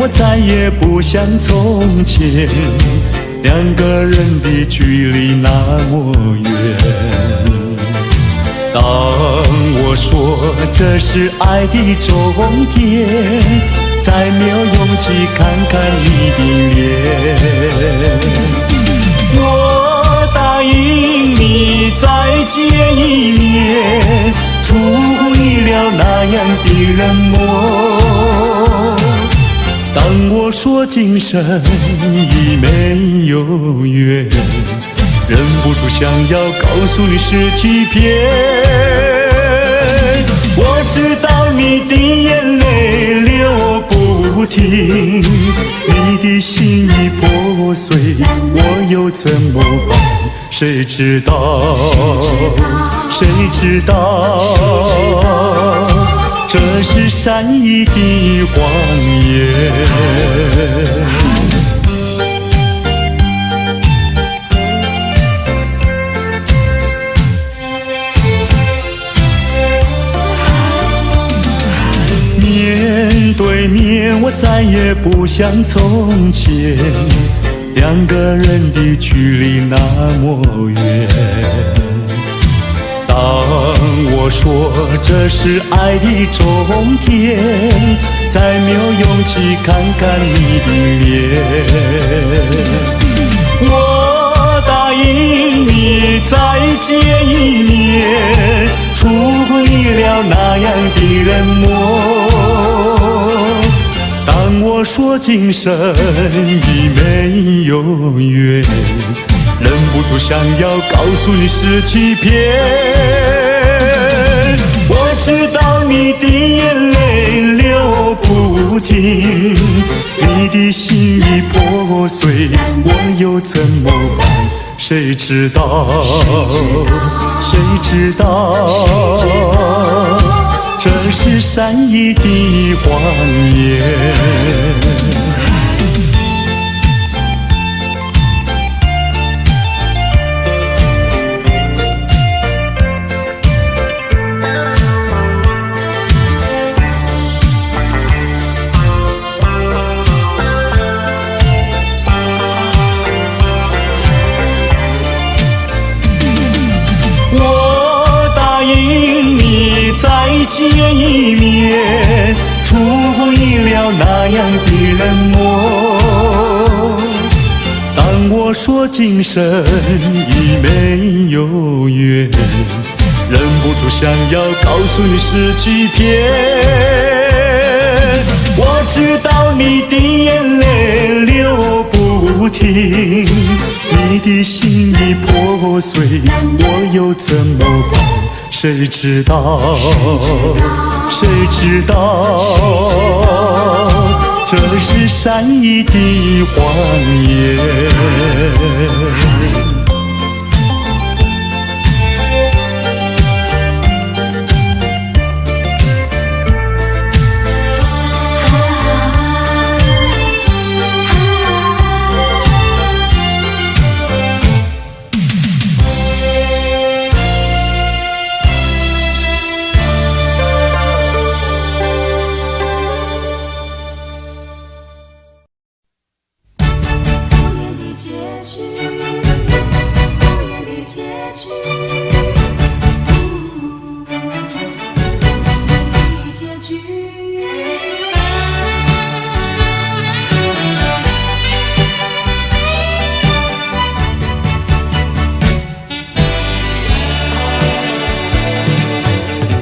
我再也不像从前，两个人的距离那么远。当我说这是爱的终点，再没有勇气看看你的脸。我答应你再见一面，出乎意料那样的冷漠。当我说今生已没有缘，忍不住想要告诉你是欺骗。我知道你的眼泪流不停，你的心已破碎，我又怎么办？谁知道？谁知道？这是善意的谎言。面对面，我再也不像从前，两个人的距离那么远。当我说这是爱的终点，再没有勇气看看你的脸。我答应你再见一面，出乎意料那样的冷漠。当我说今生已没有缘，忍不住想要告诉你是欺骗。我知道你的眼泪流不停，你的心已破碎，我又怎么办？谁知道？谁知道？这是善意的谎言。再见一面，出乎意料那样的冷漠。当我说今生已没有缘，忍不住想要告诉你是欺骗。我知道你的眼泪流不停，你的心已破碎，我又怎么办？谁知道？谁知道？这是善意的谎言。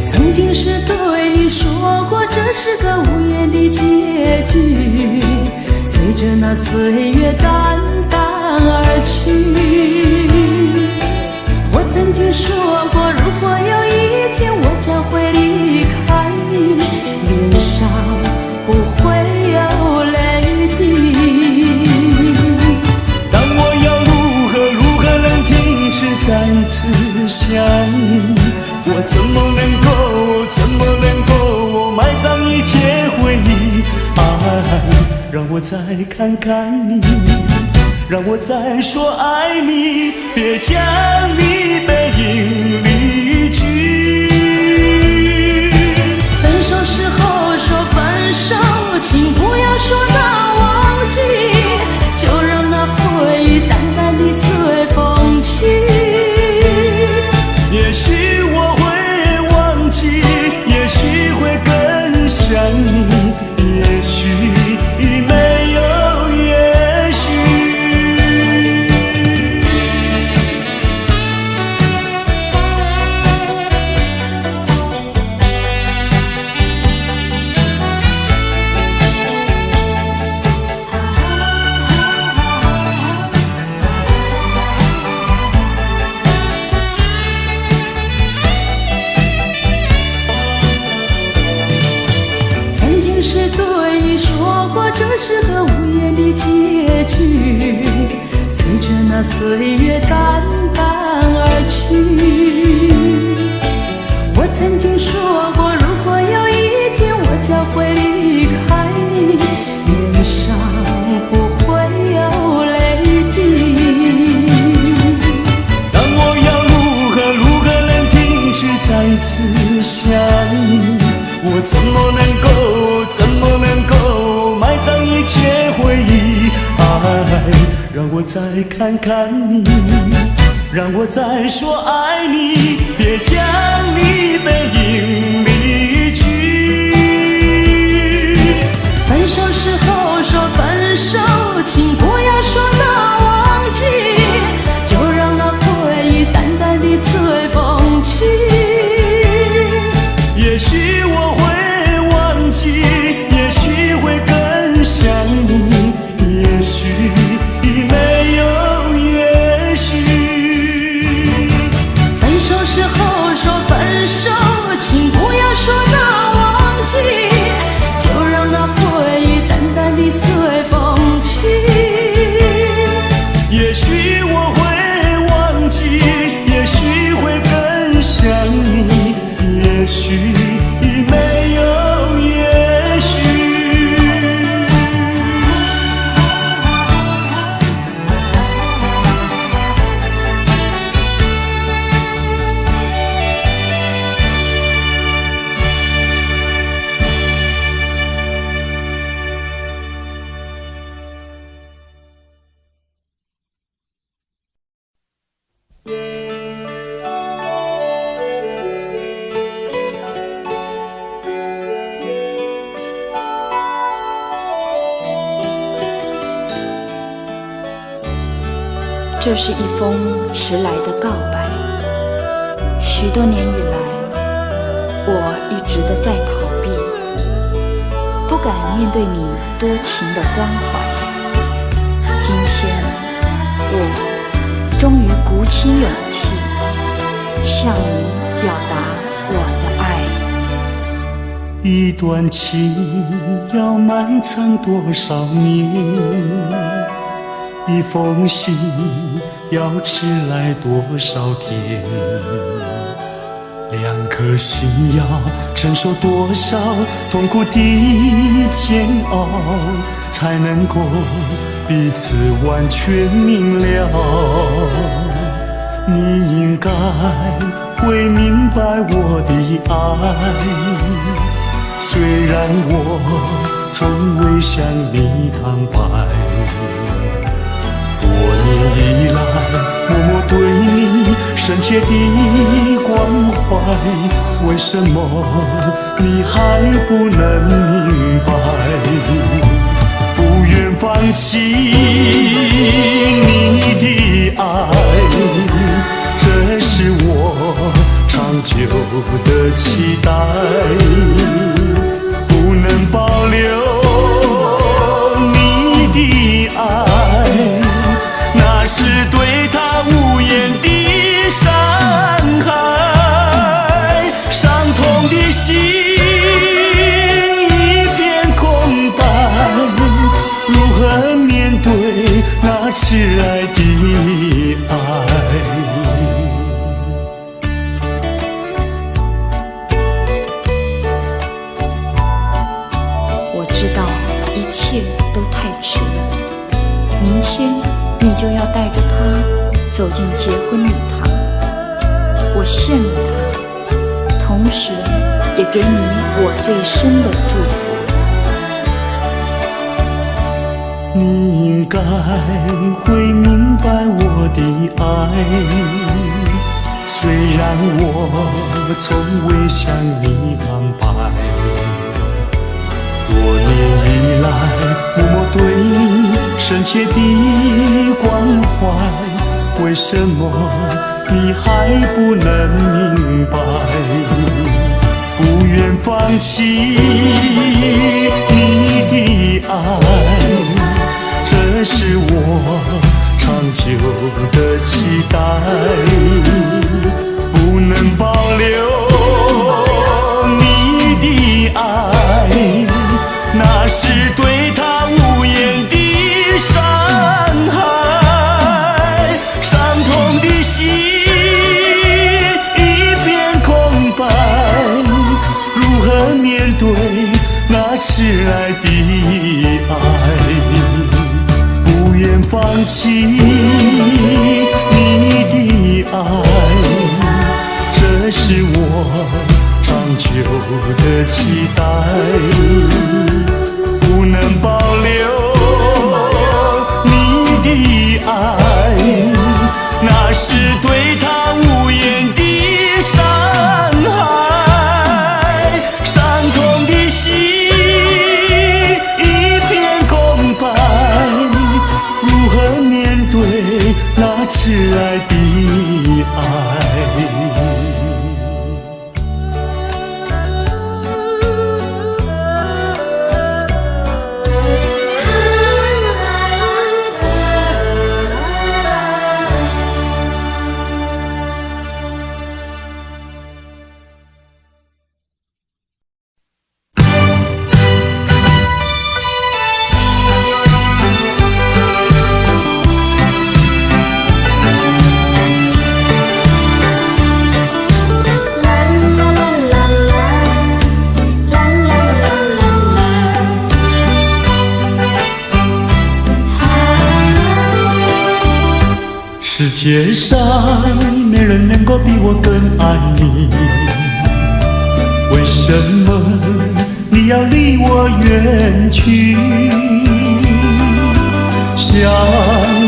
曾经是对你说过，这是个无言的结局，随着那岁月淡淡而去。我曾经说过，如果有一天我将会离开你，脸上不会有泪滴。但我要如何能停止再次想你？我怎么能够埋葬一切回忆？爱，让我再看看你，让我再说爱你，别将你背影离去。分手时候说分手，请不要说那那岁月淡淡而去。我曾经说过，如果有一天我将会离开你，脸上不会有泪滴。但我要如何能停止再次想你？我怎么能够埋葬一切回忆？让我再看看你，让我再说爱你，别将你背影离去。分手时候说分手，请不要说那忘记，就让那回忆淡淡地随风去。也许我会忘记，也许会更想你，也许已没有也许。分手时候说分手，请不要说那忘记，就让那回忆淡淡地随风去。也许我会忘记，也许会更想你，也许已没有也许。这是一封迟来的告白。许多年以来，我一直地在逃避，不敢面对你多情的关怀。今天，我终于鼓起勇气，向你表达我的爱。一段情要埋藏多少年？一封信要迟来多少天？两颗心要承受多少痛苦的煎熬，才能够彼此完全明了？你应该会明白我的爱，虽然我从未向你坦白。多年以来，默默对你深切的关怀，为什么你还不能明白？不愿放弃你的爱，这是我长久的期待。不能保留你的爱，那是对他无言的伤害，伤痛的心一片空白，如何面对那迟来的爱？我知道一切都太迟了，明天你就要带着他走进结婚礼堂，我羡慕他，同时也给你我最深的祝福。你应该会明白我的爱，虽然我从未向你坦白。多年以来，默默对你深切的关怀，为什么你还不能明白？不愿放弃你的爱，这是我长久的期待。不能保留你的爱，那是对他无言的伤害，期待，不能保留你的爱，那是对他无言的伤害，伤痛的心一片空白，如何面对那挚爱的爱？世界上没人能够比我更爱你，为什么你要离我远去？想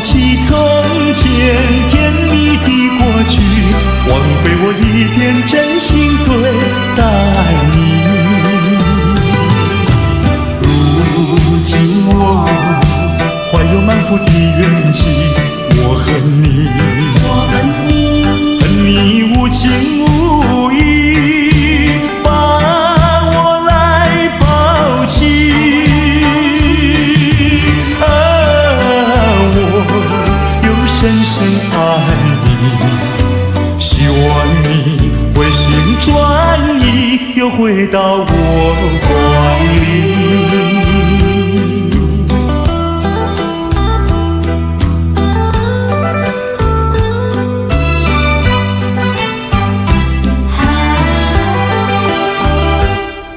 起从前甜蜜的过去，枉费我一片真心对待你。如今我怀有满腹的怨气，我恨你，恨你无情无义，把我来抛弃。我又深深爱你，希望你回心转意，又回到我怀里。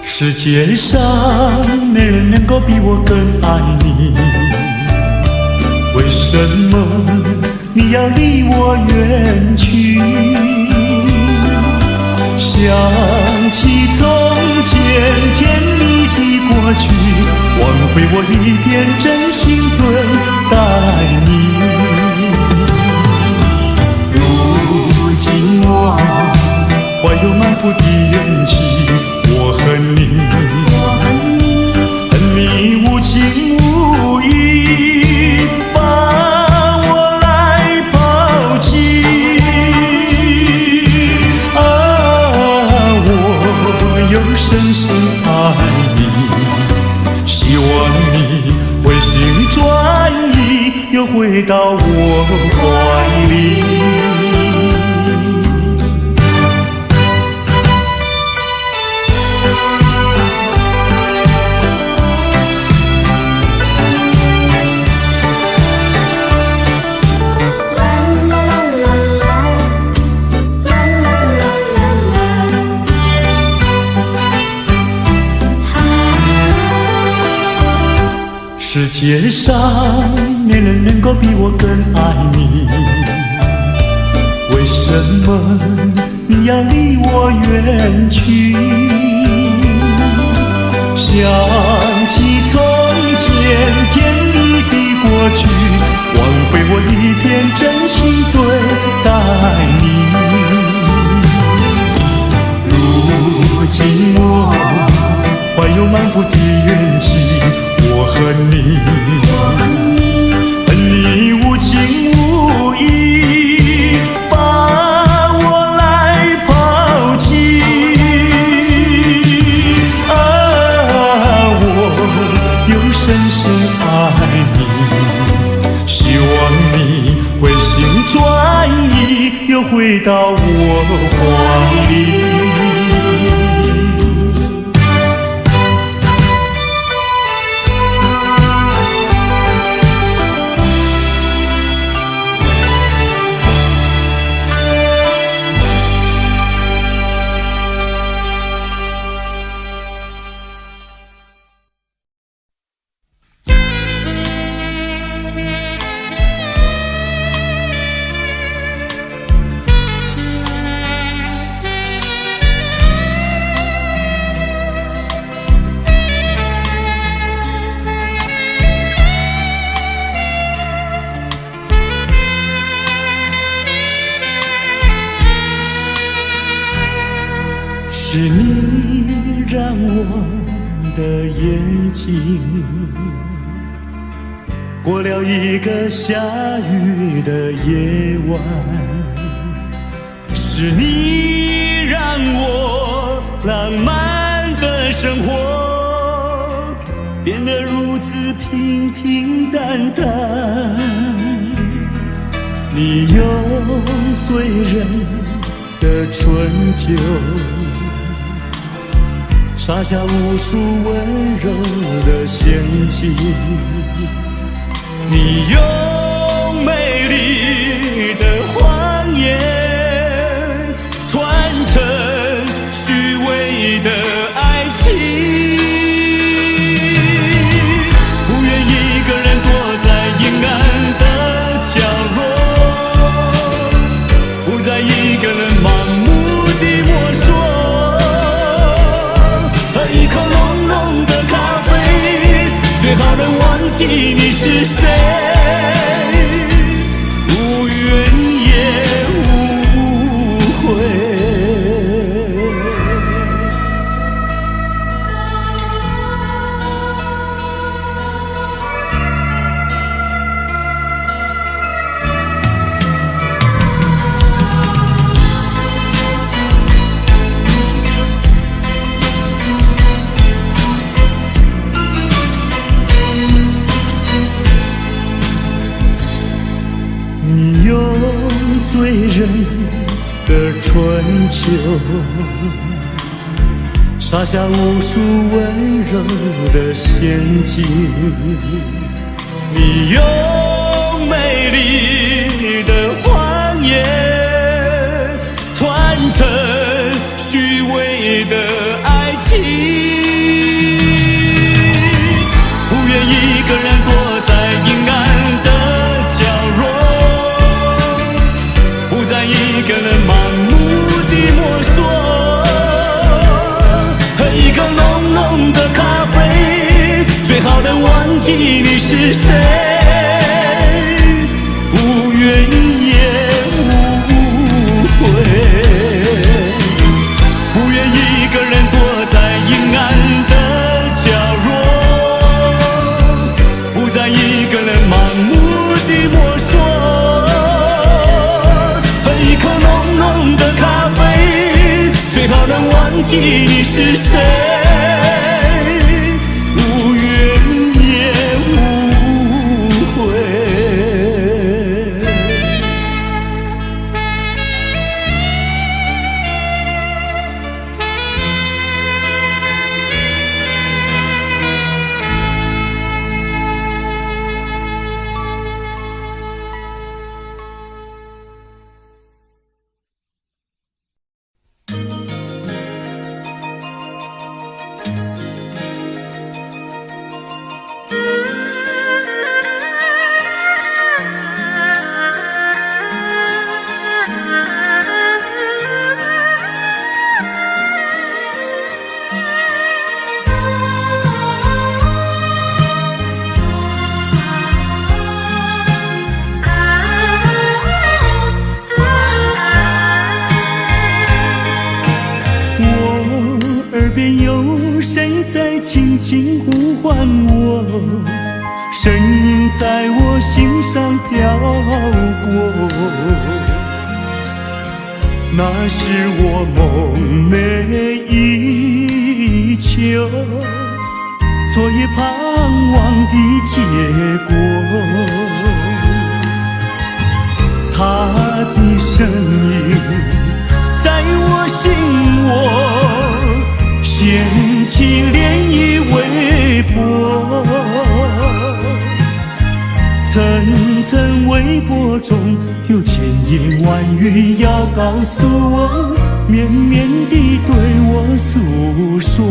世界上没人能够比我更爱你，为什么你要离我远去？想起从前甜蜜的过去，枉费我一片真心对待你。如今我怀有满腹的怨气，我恨你，恨你无情无义，把我来抛弃。我又深深爱你，希望你回心转意，又回到我怀里。世界上没人能够比我更爱你，为什么你要离我远去？想起从前甜蜜的过去，枉费我一片真心对待你。如今我怀有满腹的怨气，我恨你，恨你无情无义，把我来抛弃。我又深深爱你，希望你回心转意，又回到我怀里。是你让我的眼睛过了一个下雨的夜晚，是你让我浪漫的生活变得如此平平淡淡。你用醉人的醇酒洒下无数温柔的陷阱，你用美丽的谎言传成虚伪的爱情，不愿一个人躲在阴暗的角落，不再一个人盲目地摸索，喝一口浓浓的咖啡，最好能忘记你是谁，无怨也无悔。你用醉人的醇酒洒下无数温柔的陷阱，你用美丽的谎言传成虚伪的爱情，不愿一个人躲在阴暗的角落，不再一个人盲目地摸索，喝一口浓浓的咖啡，最好能忘记你是谁，无怨也无悔，不愿一个人躲在阴暗的角落，不再一个人盲目地摸索，喝一口浓浓的咖啡，最好能忘记你是谁，无怨也无悔。轻轻呼唤我，声音在我心上飘过，那是我梦寐以求，昨夜盼望的结果。他的声音在我心窝，掀起涟漪微波，层层微波中有千言万语要告诉我，绵绵地对我诉说。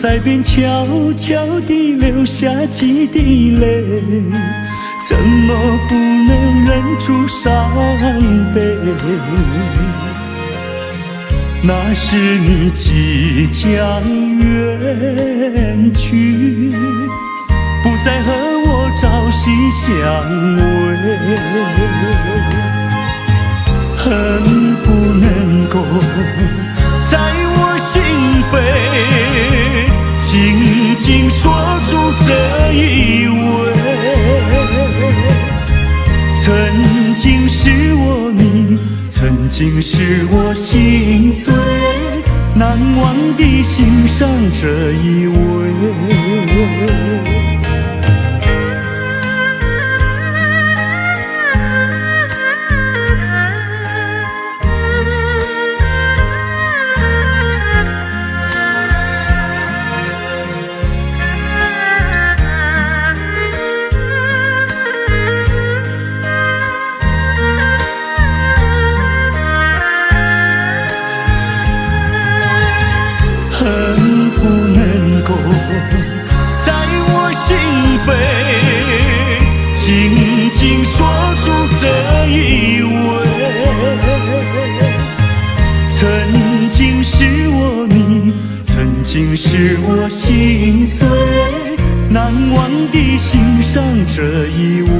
在边悄悄地流下几滴泪，怎么不能忍住伤悲？那时你即将远去，不再和我朝夕相偎，恨不能够在我心扉紧紧锁住这一吻。曾经是我你，曾经是我心碎，难忘地欣赏这一位。恨不能够在我心扉紧紧锁住这一吻。曾经是我你，曾经是我心碎，难忘地欣赏这一位。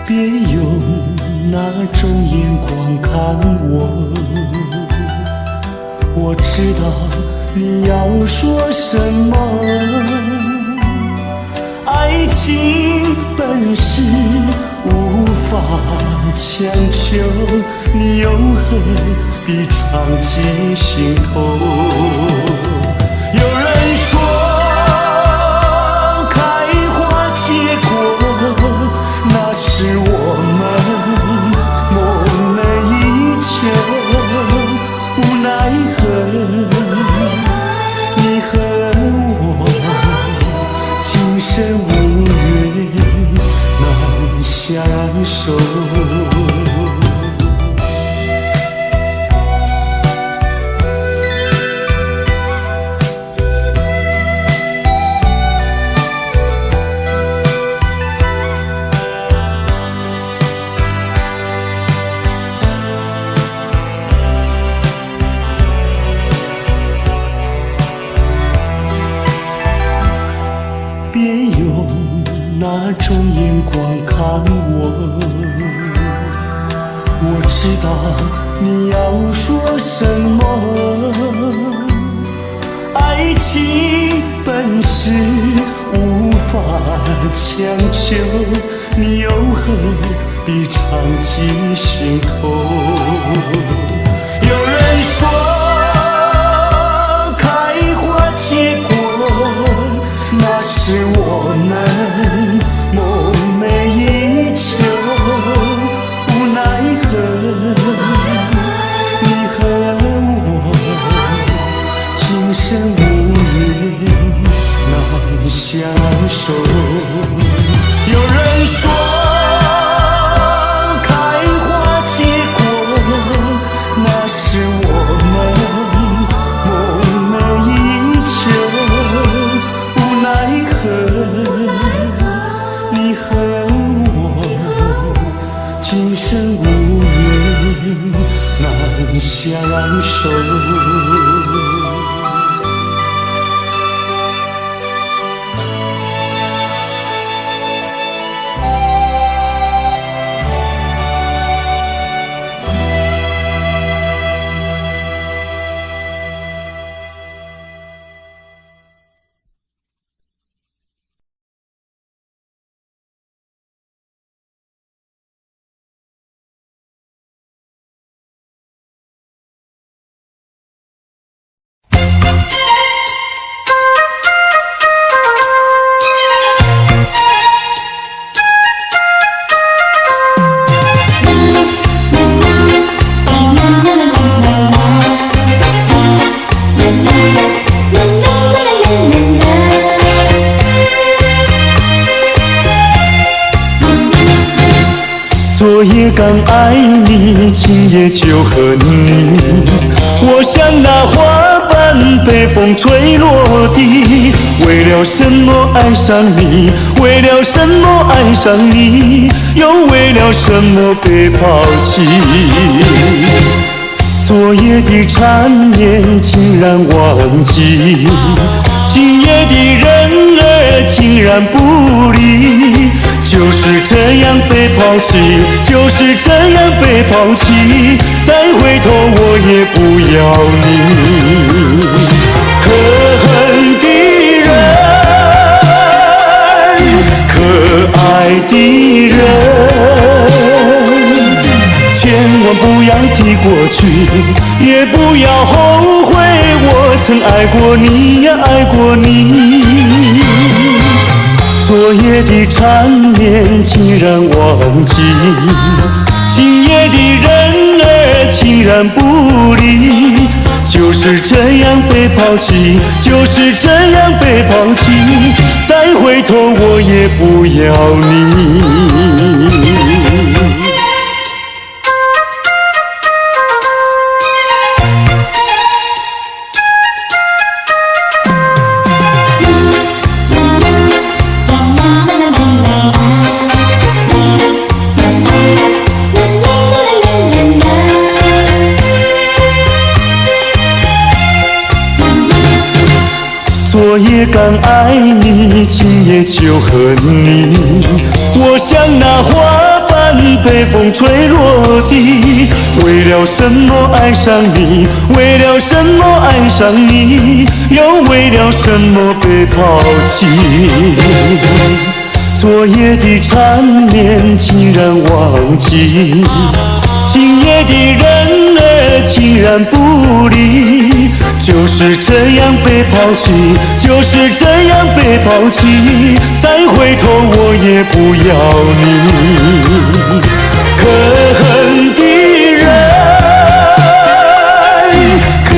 别用那种眼光看我，我知道你要说什么。爱情本是无法强求，你又何必藏进心头？有人说是我们梦寐以求，无奈何你和我今生无缘难相守。别用那种眼光看我，我知道你要说什么。爱情本是无法强求，你又何必藏进心头？有人说开花结果，那是我们梦寐以求，无奈何你和我今生无缘难相守。有人说开花结果，那是我们梦寐以求，无奈何你和我今生无缘难相守。昨夜刚爱你，今夜就和你。我像那花瓣被风吹落地，为了什么爱上你？为了什么爱上你？又为了什么被抛弃？昨夜的缠绵竟然忘记，今夜的人儿竟然不理。就是这样被抛弃，就是这样被抛弃，再回头我也不要你。可恨的人，可爱的人，千万不要提过去，也不要后悔我曾爱过你呀，爱过你。昨夜的缠绵竟然忘记，今夜的人儿竟然不理。就是这样被抛弃，就是这样被抛弃，再回头我也不要你。昨夜刚爱你，今夜就和你。我像那花瓣被风吹落地，为了什么爱上你？为了什么爱上你？又为了什么被抛弃？昨夜的缠绵竟然忘记，今夜的人儿竟然不理。就是这样被抛弃，就是这样被抛弃，再回头我也不要你。可恨的人，可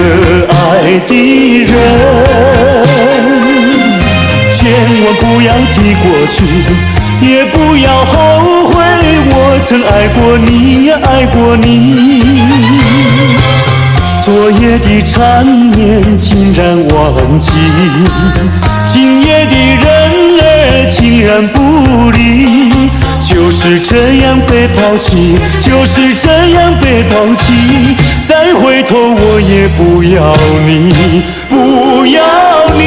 爱的人，千万不要提过去，也不要后悔我曾爱过你呀，爱过你。昨夜的缠绵竟然忘记，今夜的人儿竟然不理。就是这样被抛弃，就是这样被抛弃，再回头我也不要你，不要你。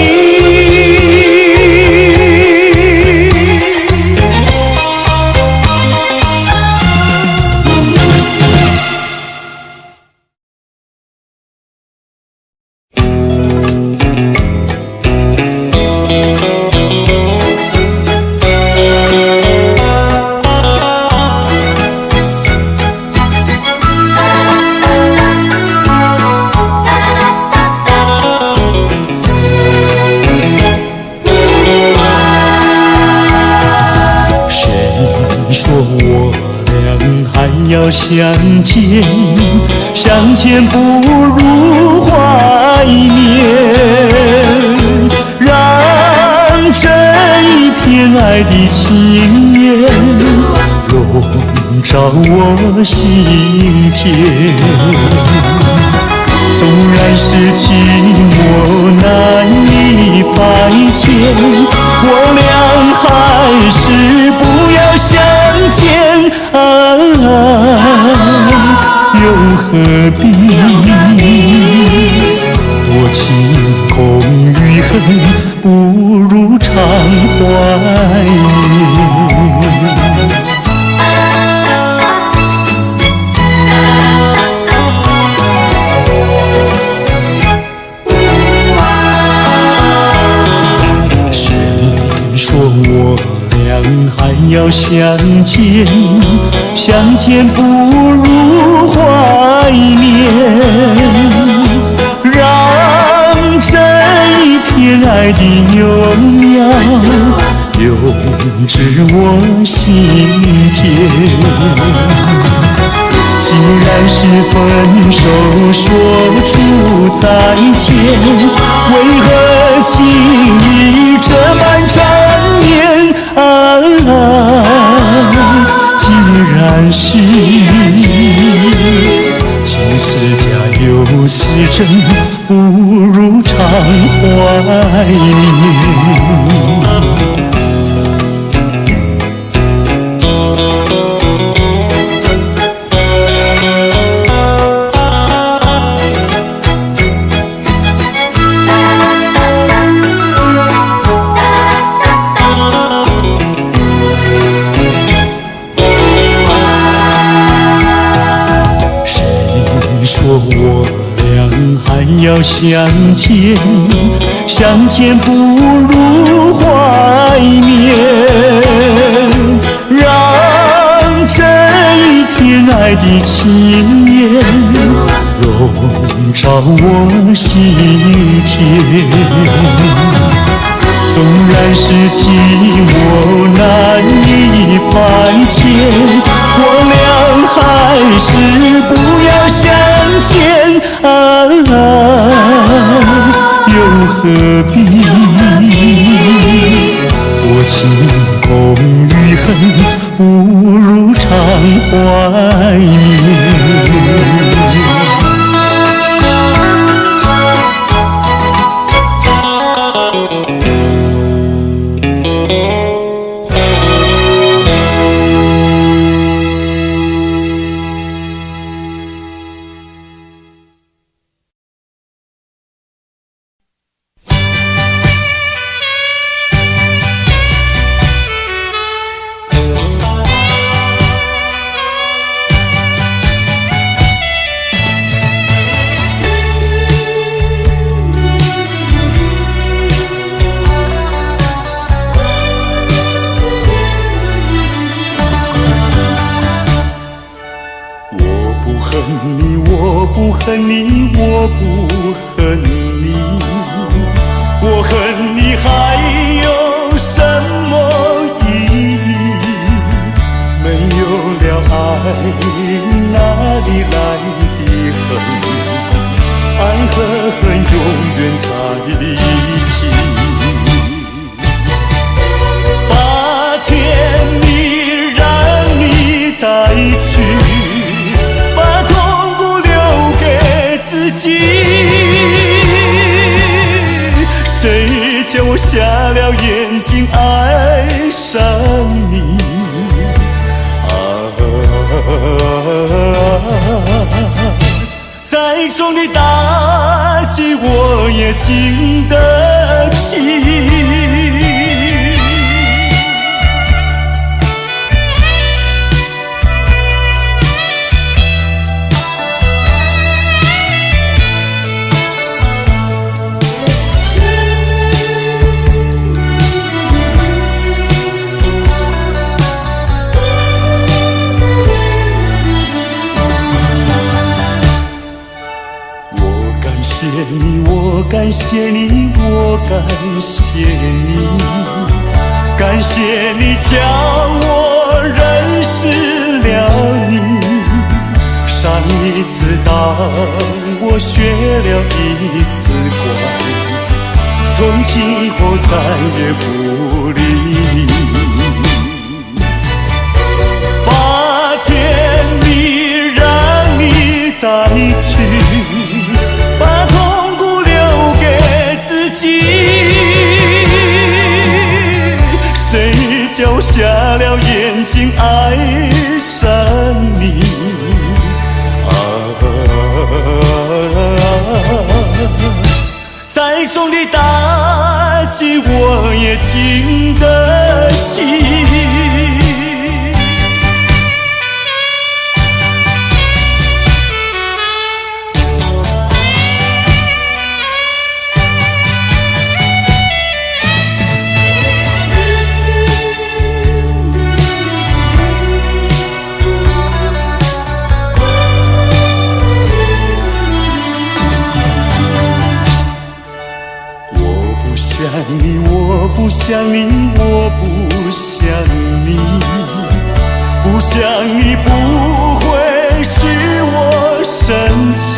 要相见，相见不如怀念，让这一片爱的情缘笼罩我心田。纵然是寂寞难以排遣，我俩还是不要相见啊，又何必多情空余恨，不如常怀念。我俩还要相见，相见不如怀念，让这一片爱的幼苗永植我心田。既然是分手说出再见，为何情意这般缠绵啊？既然心。情是假，又是真，不如常怀念。说我俩还要相见，相见不如怀念，让这一片爱的情缘笼罩我心田。纵然是寂寞难以排遣，我俩还是不要相见啊，又何必多情空余恨，不如常怀念。我不恨你，我不恨你，我恨你还有什么意义？没有了爱，哪里来的恨？爱和恨永远在一起。把甜蜜让你带去，谁叫我瞎了眼睛爱上你再重的打击我也经得起。我感谢你，我感谢你，感谢你叫我认识了你。上一次当我学了一次乖，从今后再也不理你。把甜蜜让你带去，把痛苦留给自己。谁叫瞎了眼睛爱上你再重的打击我也经得起。我不想你，我不想你，不想你不会使我生气，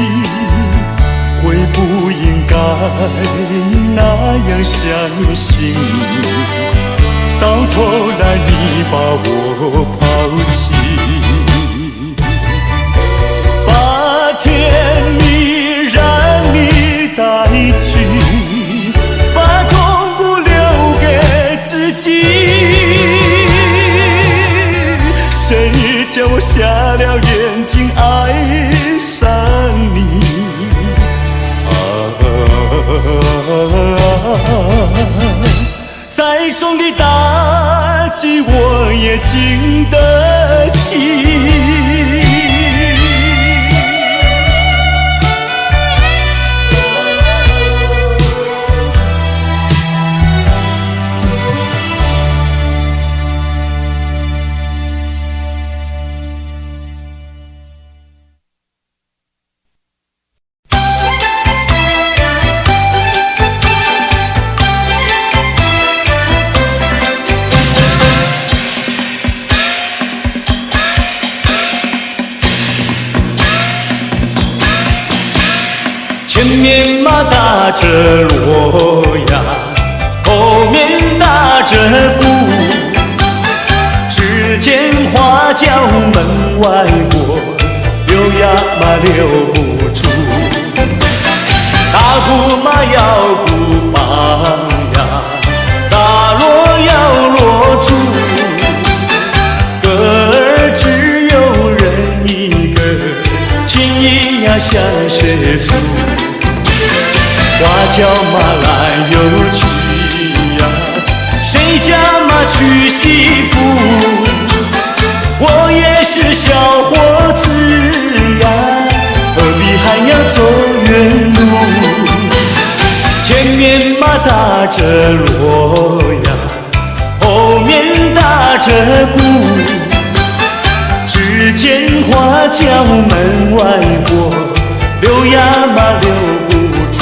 会不应该那样相信你，到头来你把我抛弃。重的打击我也经得起。前面马打着锣呀，后面打着鼓，只见花轿门外过，溜呀嘛溜不住。大鼓嘛要鼓棒呀，大锣要锣珠，歌儿只有人一个，情意呀像是俗。花轿嘛来又去呀，谁家嘛娶媳妇？我也是小伙子呀，何必还要走远路？前面嘛打着锣呀，后面打着鼓，只见花轿门外过，溜呀嘛溜不住。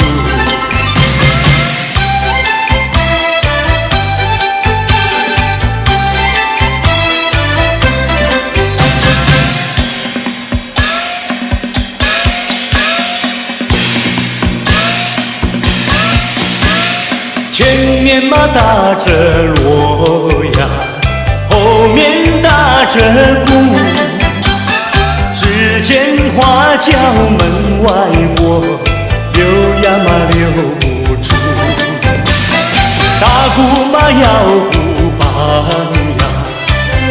前面嘛打着锣呀，后面打着鼓，只见花轿门外过，溜呀嘛溜不住。大鼓嘛要鼓棒呀，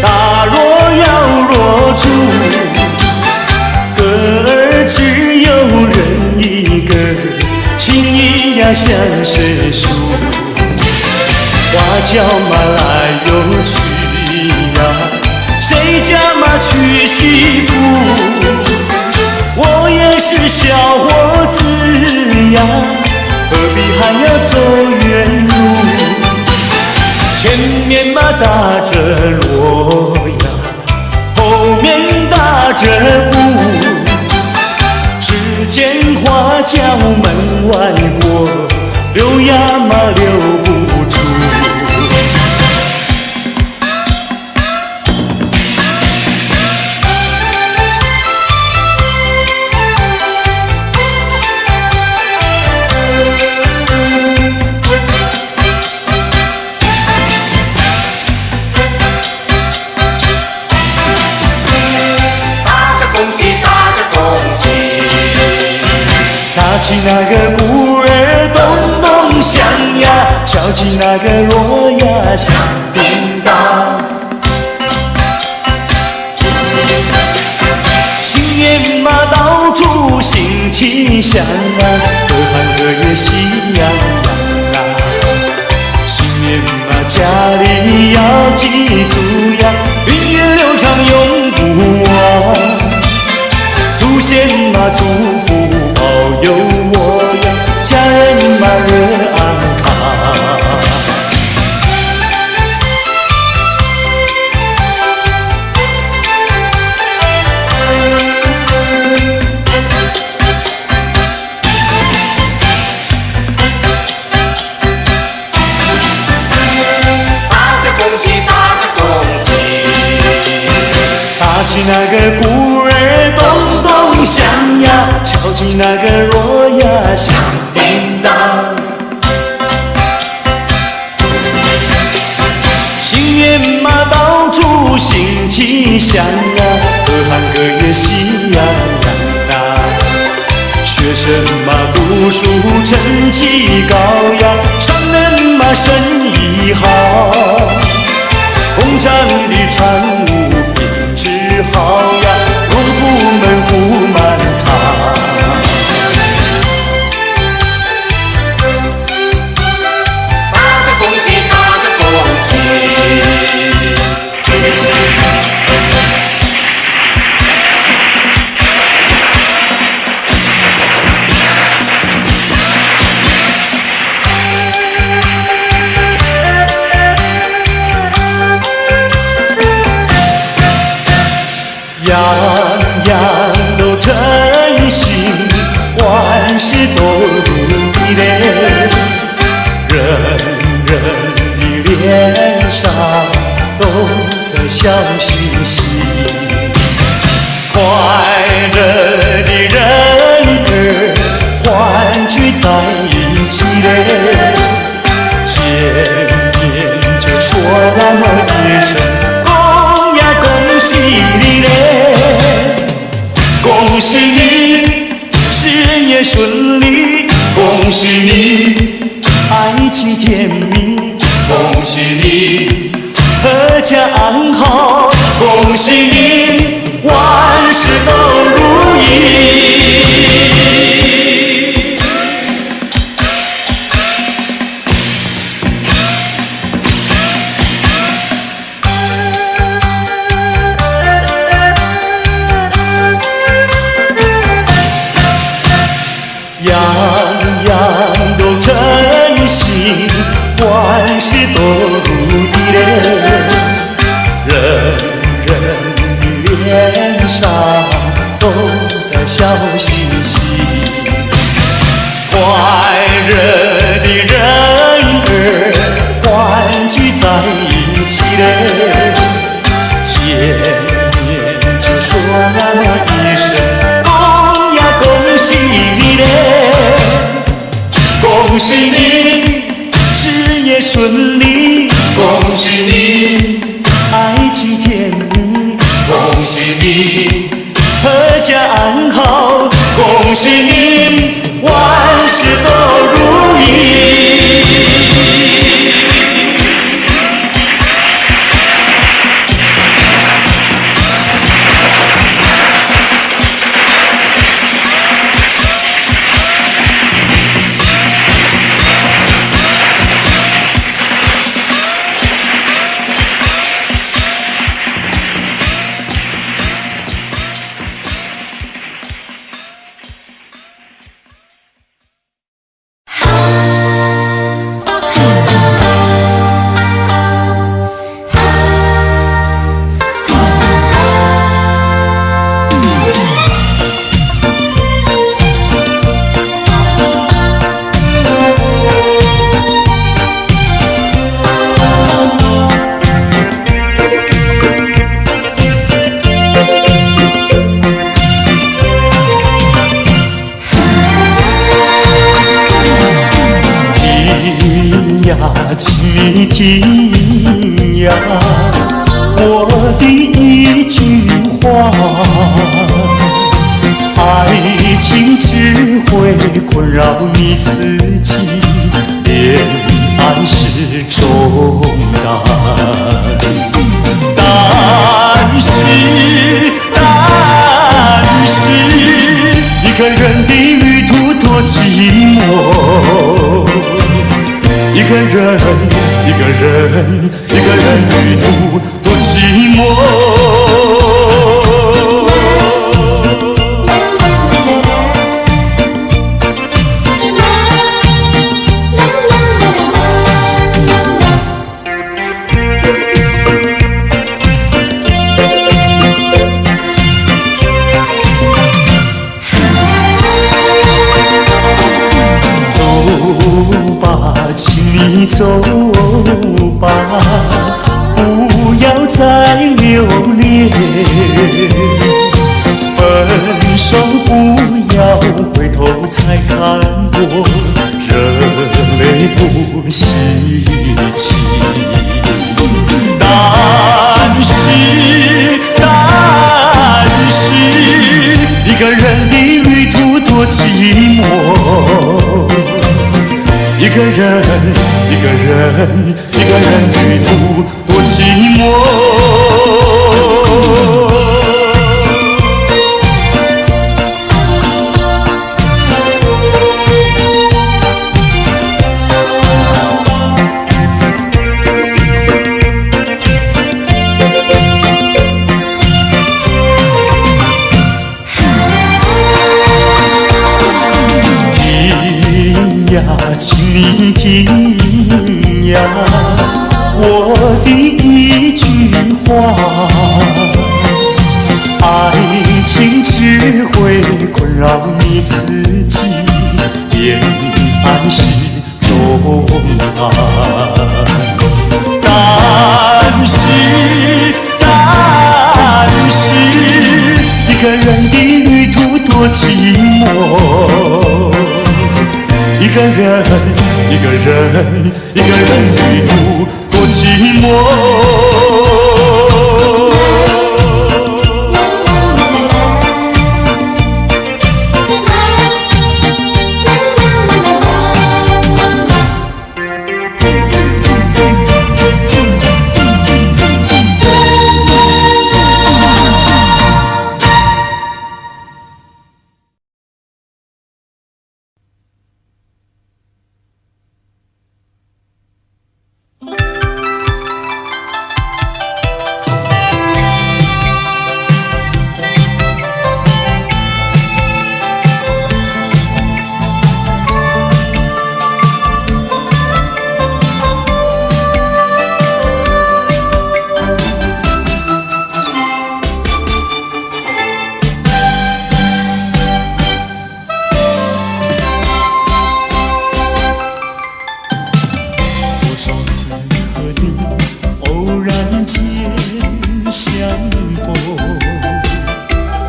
大锣要锣珠，歌儿只有人一个，情意呀像是树。花轿嘛来又去呀，谁家嘛娶媳妇？我也是小伙子呀，何必还要走远路？前面嘛打着锣呀，后面打着鼓，只见花轿门外过，溜呀嘛溜不住。打起那个鼓儿咚咚响呀，敲起那个锣呀响叮当。新年嘛到处新气象啊，各行各业喜洋洋啊。新年嘛家里要记住呀，云烟流长永不忘。祖先嘛祝福保佑我呀，家人嘛乐安康。大家恭喜，大家恭喜！打起那个鼓儿咚咚响呀，敲起那个锣呀响叮当。新年嘛到处新气象啊，各行各业喜洋洋啊。学生嘛读书成绩高呀，商人嘛生意好，工厂的产物品质好呀，农夫们不满仓。大家恭喜，大家恭喜！笑嘻嘻。快乐的人儿欢聚在一起嘞，见面就说那么一声恭呀恭喜你嘞，恭喜你事业顺利，恭喜你，爱情甜蜜，恭喜你，阖家安好，恭喜你，万事都如意。样样都真心，万事都如意嘞，人人的脸上都在笑嘻嘻。快乐的人儿欢聚在一起嘞，见面就说那么一声恭呀恭喜你嘞，恭喜你事业顺利，恭喜你，爱情甜蜜，恭喜你，阖家安好，恭喜你，万事都如意。请你听呀，我的一句话，爱情只会困扰你自己，恋爱是重担。但是，一个人的旅途多寂寞。一个人旅途多寂寞。走吧，请你走吧，不要再留恋。分手不要回头才看我，热泪不稀奇。但是，一个人的旅途多寂寞。一个人旅途多寂寞。听呀，请你听呀，我的一句话，爱情只会困扰你自己，恋爱是重担。但一个人旅途多寂寞。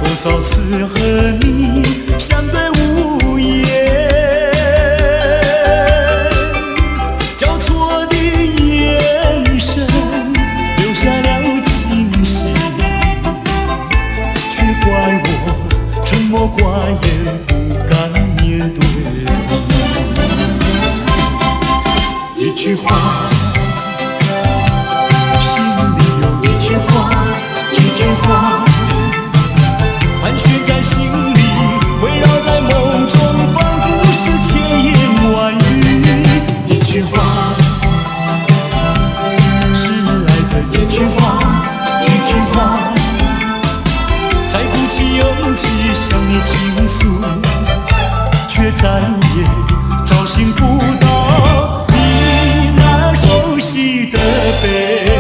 多少次和你相对无言，交错的眼神留下了惊喜，却怪我沉默寡言，不敢面对。一句话，心里有一句话，一句话。盘旋在心里，围绕在梦中，仿佛是千言万语。一句话，迟来的一句话，一句话，再鼓起勇气向你倾诉，却再也找寻不到你那熟悉的背影。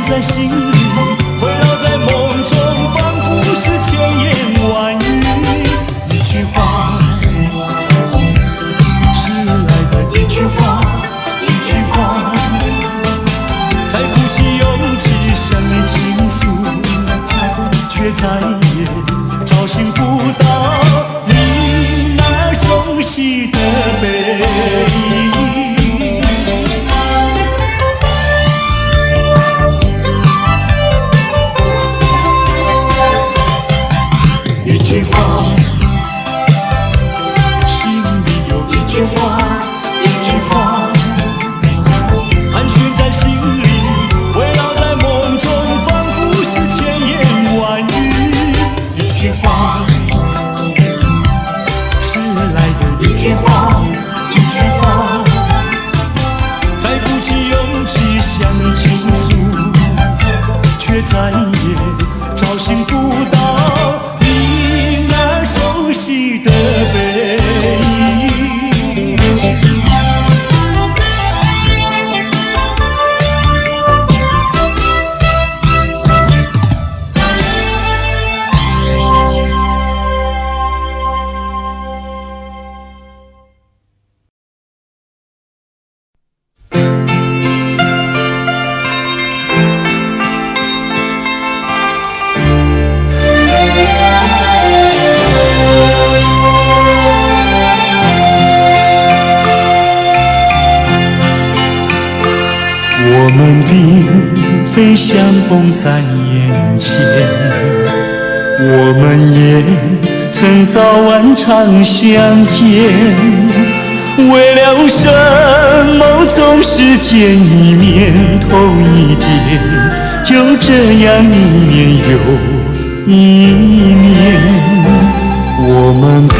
在心里，围绕在梦中，仿佛是千言万语。一句话，迟来的一句话，一句话，再鼓起勇气向你倾诉，却再也找寻不到你那熟悉的背影。一句话，心里有一句话，一句话，盘旋在心里，围绕在梦中，仿佛是千言万语。一句话，迟来的一句话，一句话，再鼓起勇气向你倾诉，却再也找寻不到熟悉的背影。我们并非相逢在眼前，我们也曾早晚常相见，为了什么总是见一面头一点，就这样一年又一年，我们并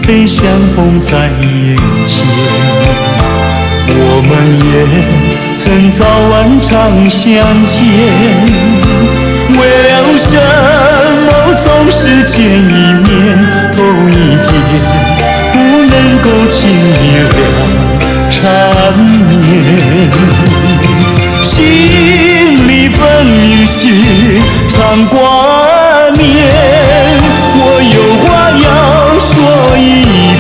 非相逢在眼前，我们也曾早晚常相见，为了什么总是见一面头一点，不能够轻易了缠绵，心里分明是常挂念，我有话要说一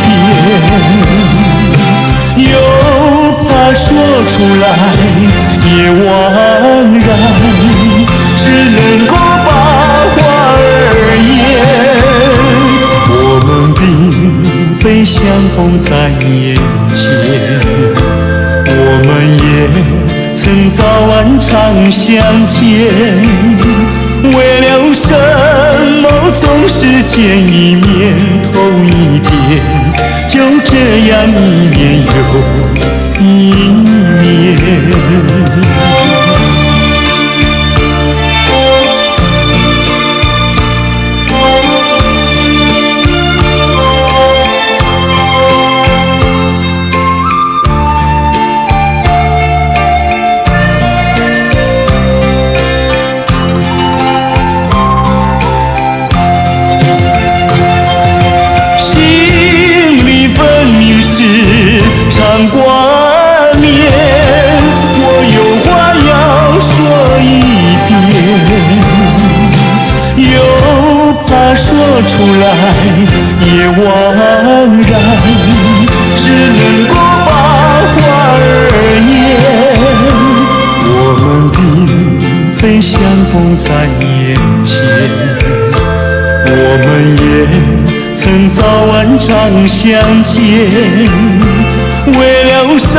遍，又怕说出来也枉然，只能够把话儿言。我们并非相逢在眼前，我们也曾早晚常相见，为了什么总是见一面头一点，就这样一年又一年。常挂念，我有话要说一遍，又怕说出来也枉然，只能够把话儿言。我们并非相逢在眼前，我们也曾早晚常相见，为了什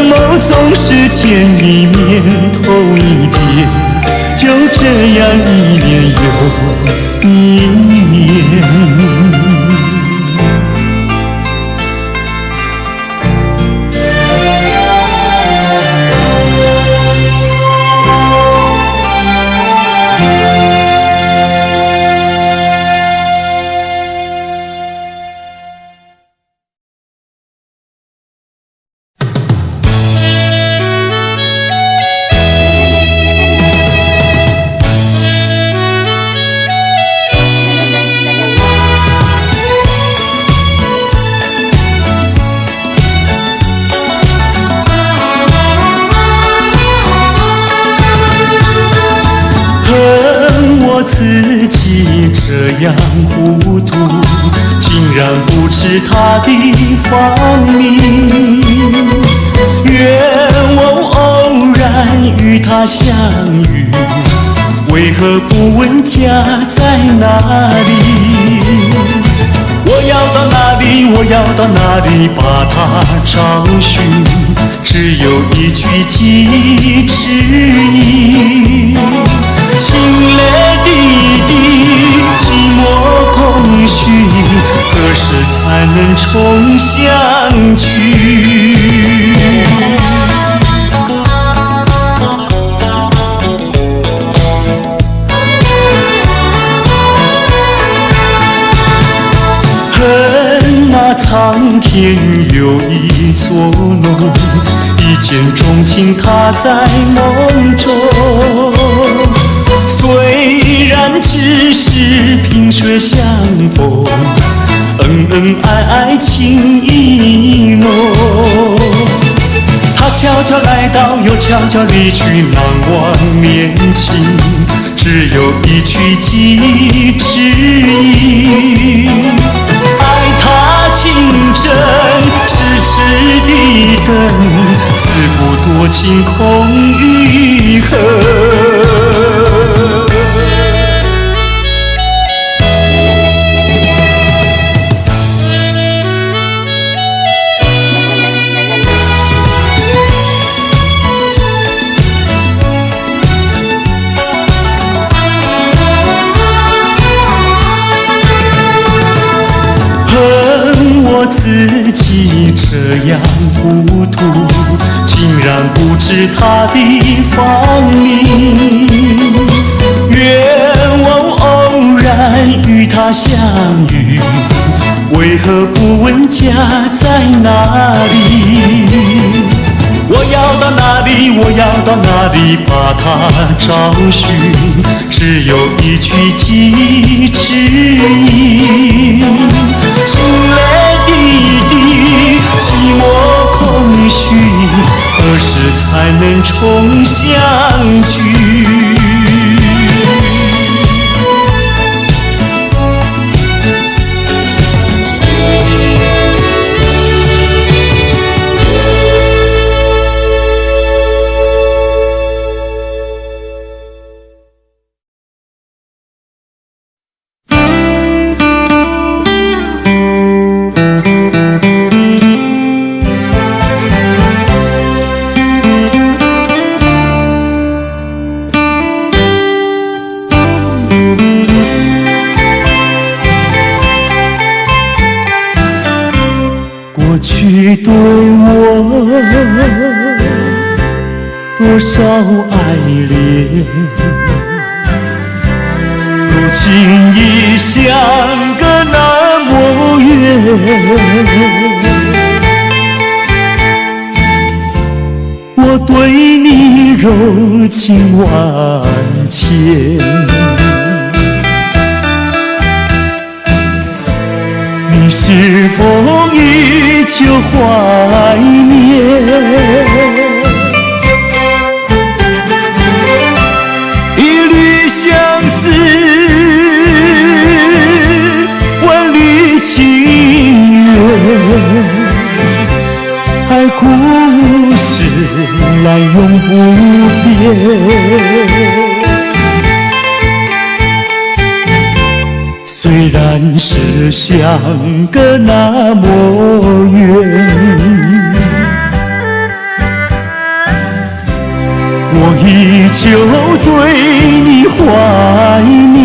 么总是见一面头一点，就这样一年又一年。自己这样糊涂，竟然不知他的芳名。愿我偶然与他相遇，为何不问家在哪里？我要到哪里，我要到哪里把他找寻，只有一句寄之意。清泪滴滴，寂寞空虚，何时才能重相聚？恨那苍天有一座龙，一见钟情他在梦中。虽然只是萍水相逢，恩恩爱爱情意浓。他悄悄来到，又悄悄离去，难忘年情，只有一句寄之意。爱他情真，痴痴地等，自古多情空余恨。我自己这样糊涂，竟然不知他的芳名。愿我偶然与他相遇，为何不问家在哪里？我要到哪里，我要到哪里把他找寻，只有一曲寄指引。心泪滴滴，寂寞空虚，何时才能重相聚？过去对我多少爱恋，如今已相隔那么远。我对你柔情万千，你是否依旧怀念？一缕相思，万缕情缘，爱故事来永不变。虽然是相隔那么远，我依旧对你怀念。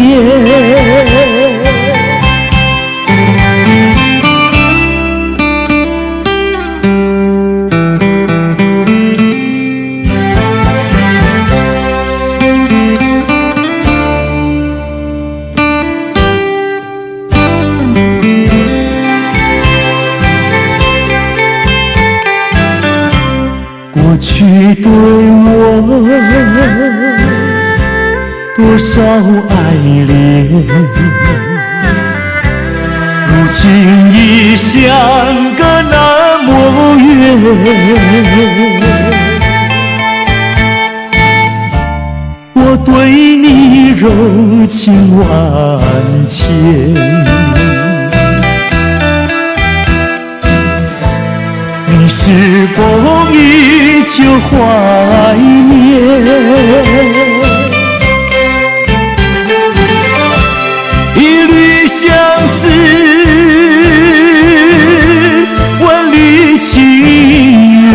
过去对我多少爱恋，如今已相隔那么远。我对你柔情万千，你是否依旧怀念？一缕相思，万缕情缘，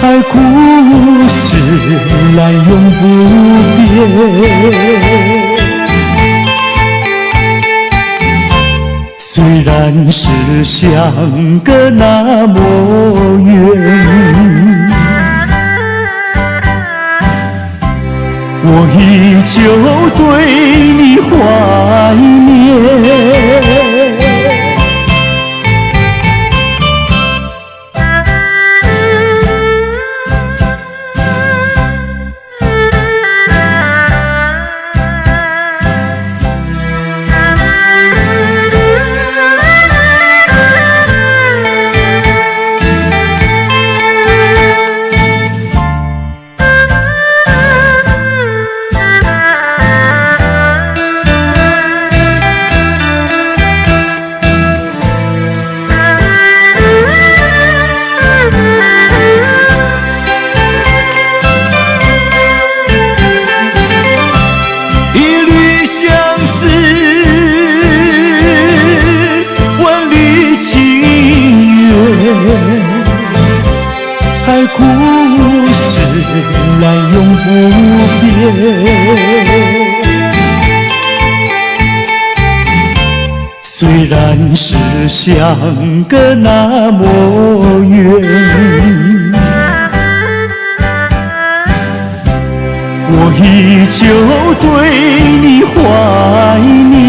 爱故事来永不变。虽然是相隔那么远，我依旧对你怀念。虽然是相隔那么远，我依旧对你怀念。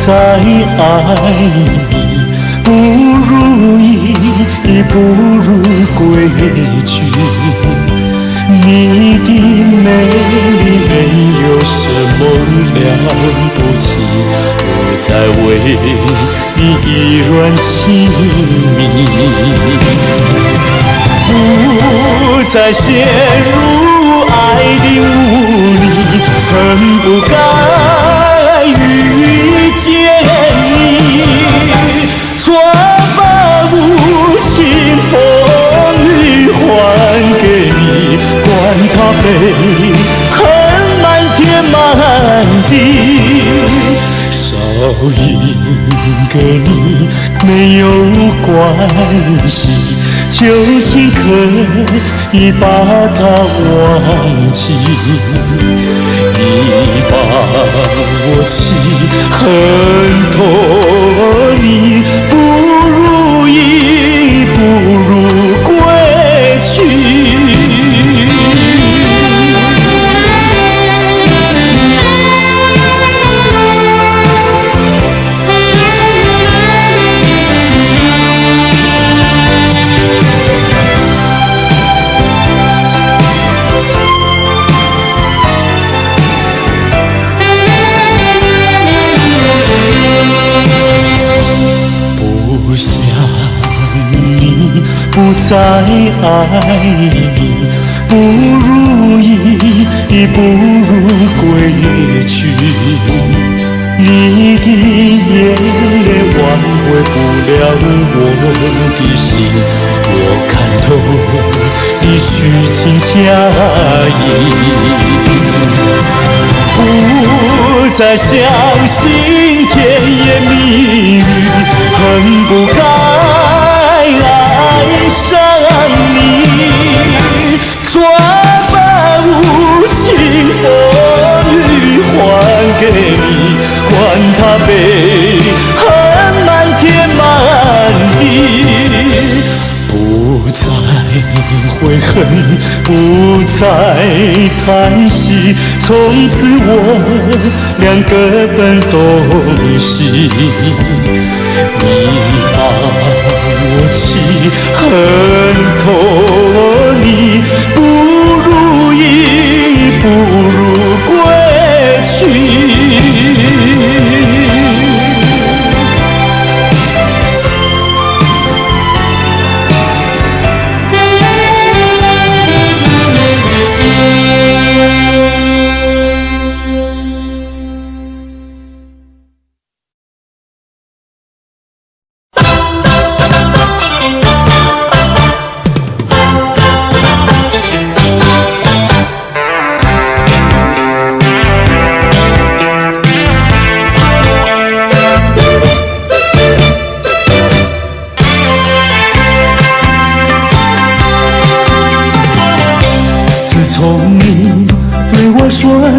再爱你不如意，不如归去。你的美丽没有什么了不起，我在为你依然亲密，不再陷入爱的污泥，恨不该遇见你，说把无情风雨还给你，管他悲恨满天满地，少一个你没有关系，就请可以把它忘记。你把我气恨透，你不如意不如归去。不再爱你，不如意不如归去。你的眼泪挽回不了我的心，我看透你虚情假意，不再相信甜言蜜语，恨不该爱上你，说把无情风雨还给你，管他悲恨满天满地，不再悔恨，不再叹息，从此我俩各奔东西。你把我气恨透，你不如意不如归去。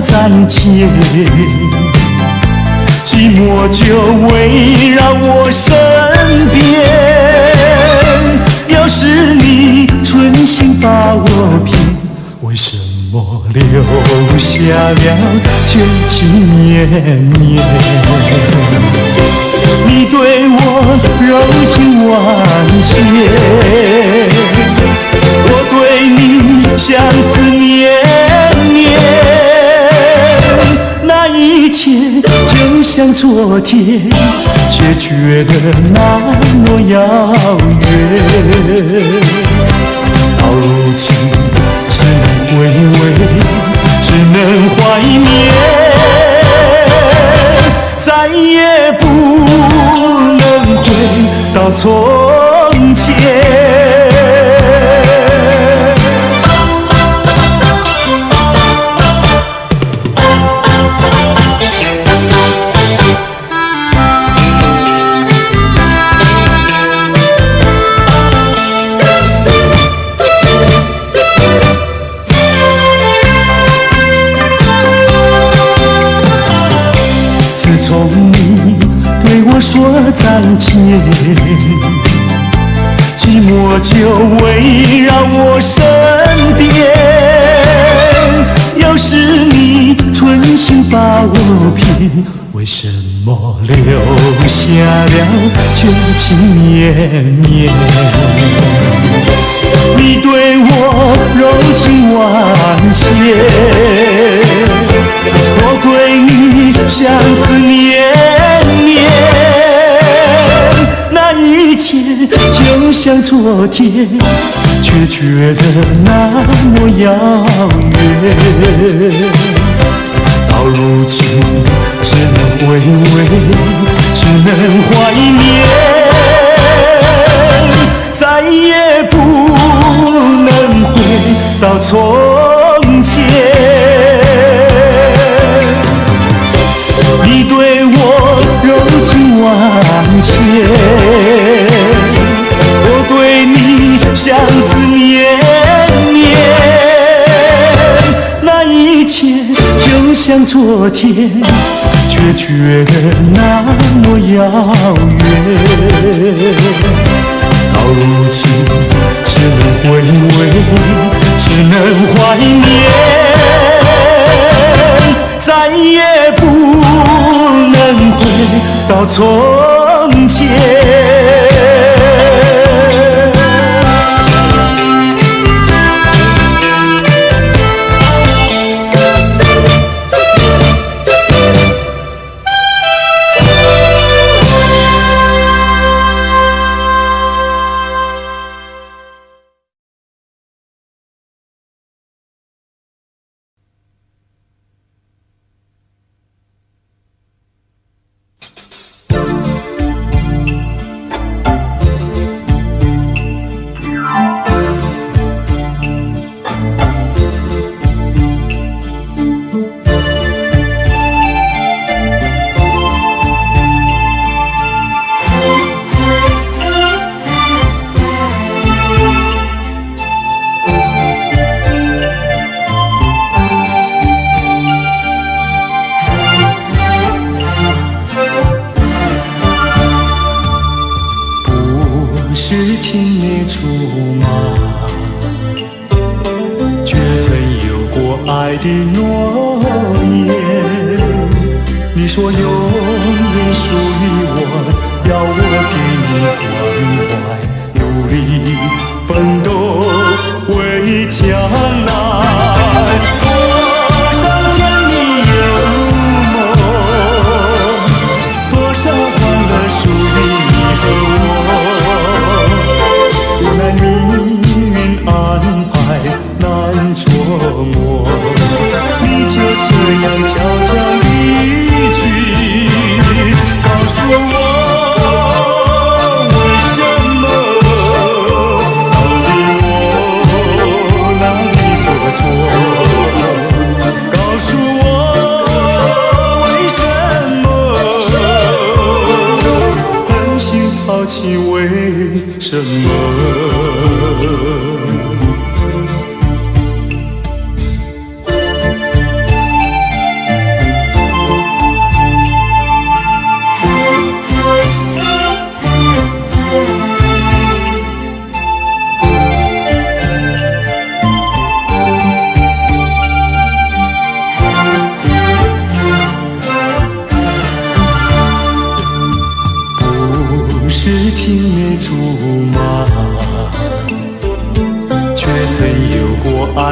再见，寂寞就围绕我身边。要是你存心把我骗，为什么么留下了旧情绵绵？你对我柔情万千，我对你相思念念。那一切就像昨天，却觉得那么遥远。到如今只能回味，只能怀念，再也不能回到从前。从你对我说再见，寂寞就围绕我身边。要是你存心把我骗，为什么留下了旧情绵绵？你对我柔情万千，我对你相思念念。那一切就像昨天，却觉得那么遥远。到如今只能回味，只能怀念，再也不能回到从前。你对我柔情万千，我对你相思念念。那一切就像昨天，却觉得那么遥远。到如今只能回味，只能怀念，再也不能回到从前。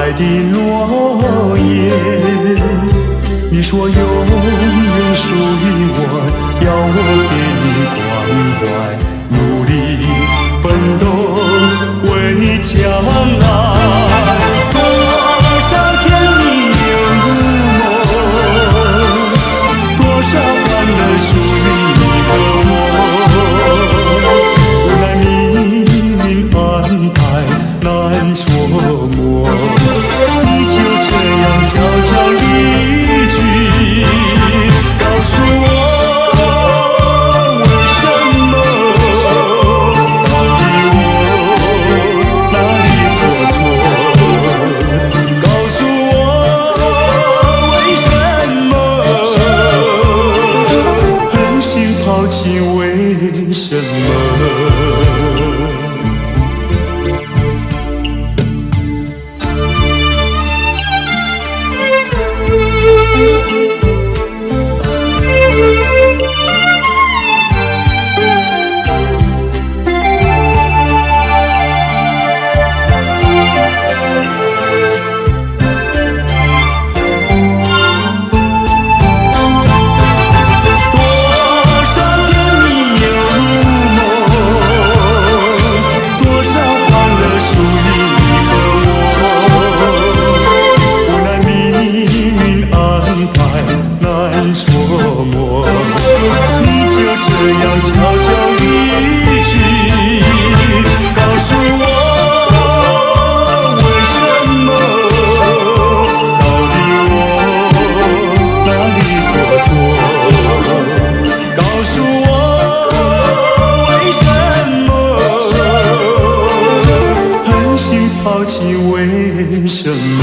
爱的诺言。你说永远属于我，要我给你关怀，努力奋斗，为你将来。多少天你有梦，多少欢乐属于你和我。无奈命运安排难捉摸，你就这样悄悄离去，告诉我为什么，到底我哪里做错？告诉我为什么狠心抛弃，为什么？抛弃为什么？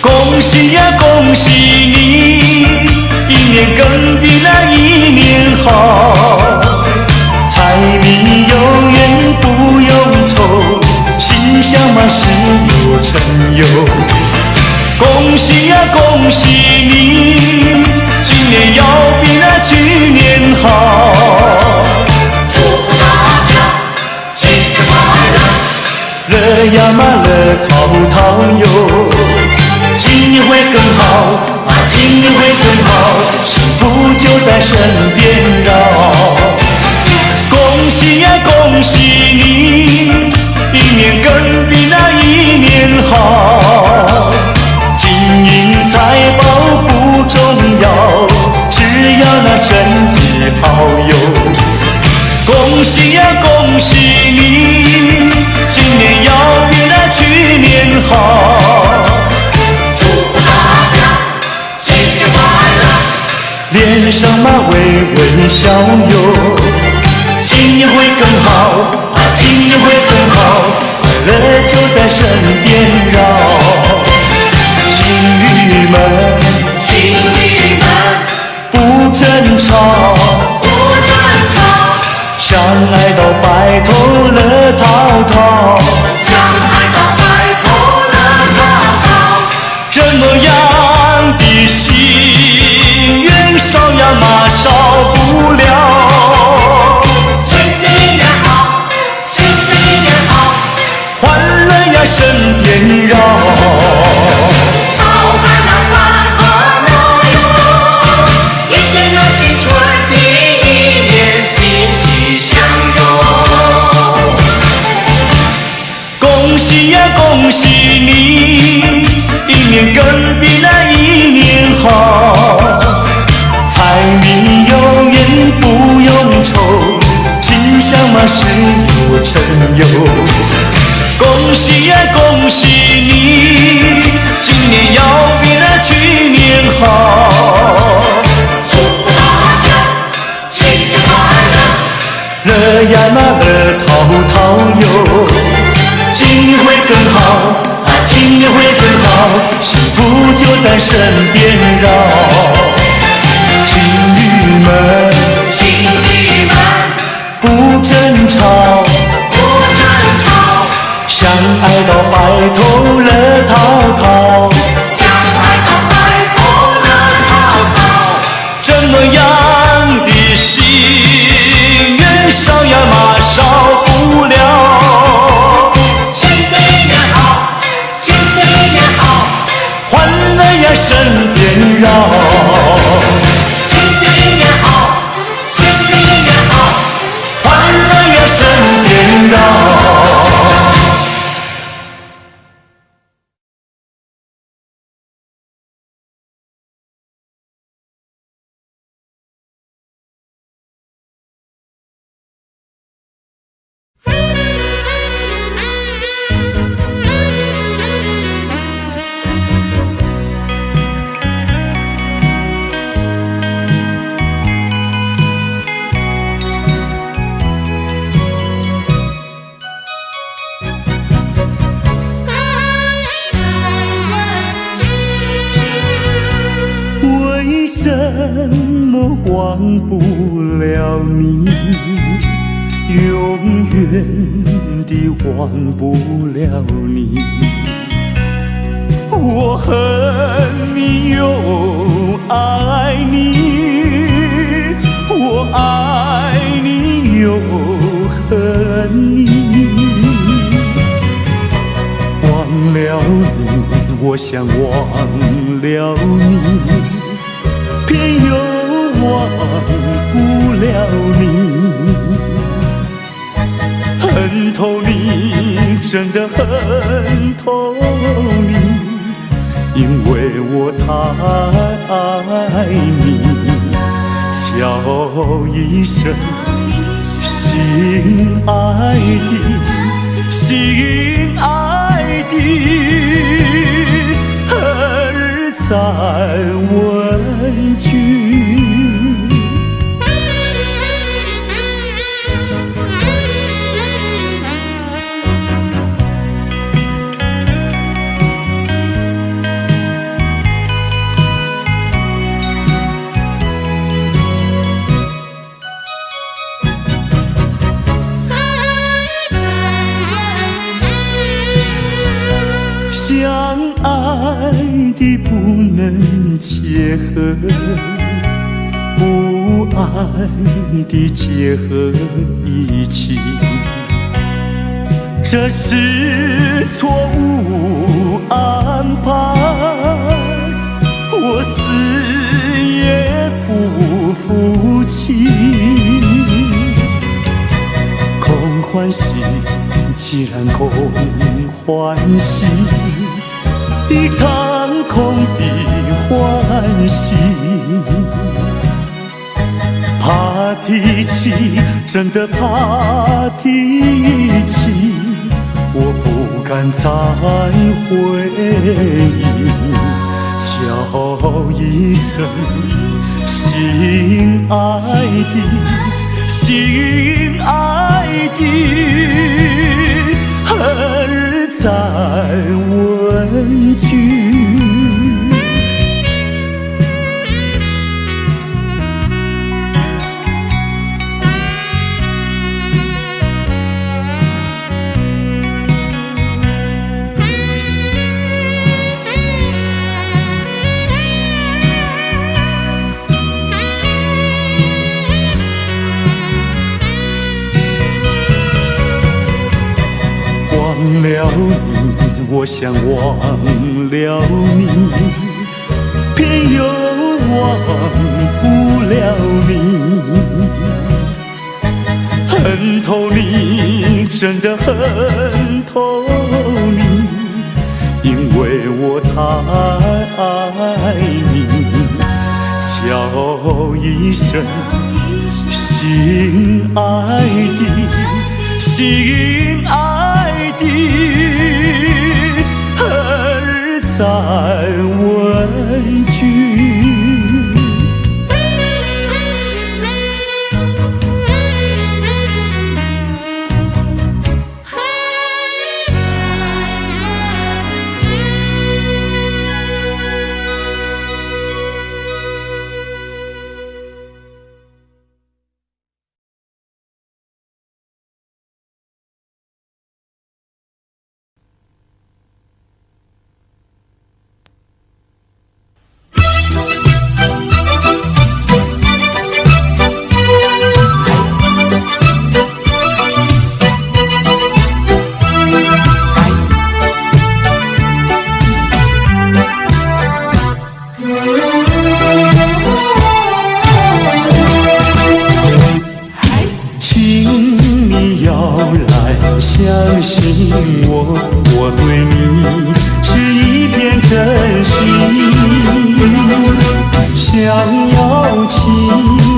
恭喜呀，恭喜你，一年更比那一年好，财迷有缘不用愁，心想嘛事有成有。恭喜呀，恭喜你，今年要比那去年好，祝大家新年快乐，乐呀嘛乐淘淘哟。今年会更好啊，今年会更好，幸福就在身边绕。恭喜呀，恭喜你，一年更比那一年好。金银财宝不重要，只要那身体好哟。恭喜呀，恭喜你，今年要比那去年好。脸上嘛微微笑哟，今年会更好啊，今年会更好，快乐就在身边绕。情侣们，情侣们不争吵，不争吵，相爱到白头乐淘淘，相爱到白头乐淘淘，这么样的心愿少呀嘛少不了。新的一年好，新的一年好，欢乐呀身边绕。饱含那欢和乐哟，一年又新春的一年，欣喜相拥。呀那乐淘淘哟，今年会更好啊，今年会更好，幸福就在身边绕。情侣们，情侣们，不争吵，不争吵，相爱到白头乐淘淘，相爱到白头乐淘淘。这么样的心愿少呀嘛少不了。新的一年好，新的一年好，欢乐呀身边绕。新的一年好，新的一年好，欢乐呀身边绕。为什么忘不了你？永远地忘不了你。我恨你又爱你，我爱你又恨你。忘了你，我想忘了你，偏又忘不了你。恨透你，真的恨透你，因为我太爱你。叫一声心爱的，心爱的，儿在问句。相爱的不能结合，不爱的结合一起，这是错误安排，我死也不服气。空欢喜，既然空欢喜，一场空的欢喜。怕提起，真的怕提起，我不敢再回忆。叫一声心爱的，心爱的，儿在问句。忘了你，我想忘了你，偏又忘不了你。恨透你，真的恨透你，因为我太爱你。叫一声心爱的，心爱的，儿在问句。想要轻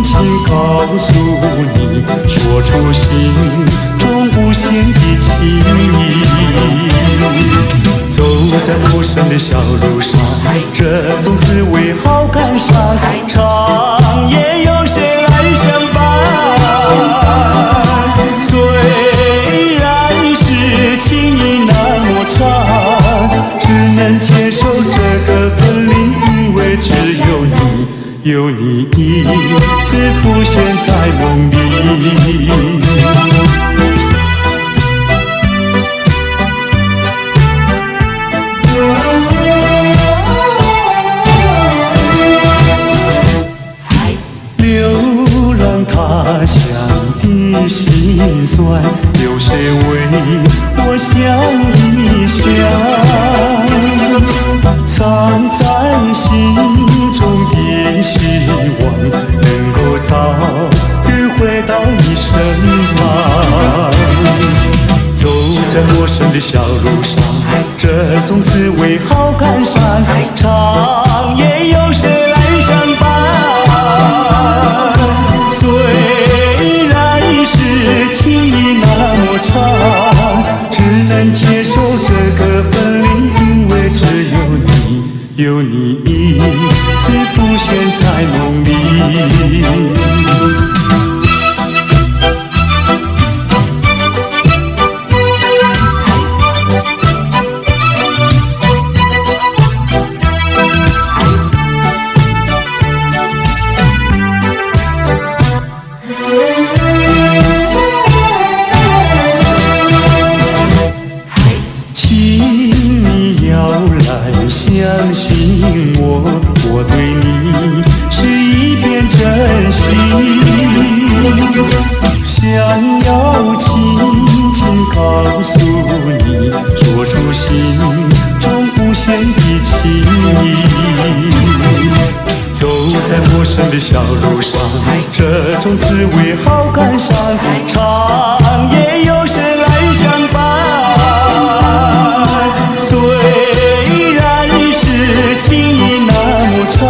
轻告诉你，说出心中无限的情意。走在陌生的小路上，这种滋味好感伤，长夜有谁来相伴？虽然是情意那么长，只能接受这个分离，因为只有你，有你一次浮现在梦里。流浪他乡的辛酸，有谁为我想一想？藏在心中的希望，能够早日回到你身旁。走在陌生的小路上，这种滋味好感伤，长夜有谁来相伴？虽然是情意那么长，只能接受这个分离，因为只有你，有你一次浮现在梦里。相信我，我对你是一片真心，想要轻轻告诉你，说出心中无限的情意。走在陌生的小路上，这种滋味好感伤，长夜有谁来相伴？情意那么长，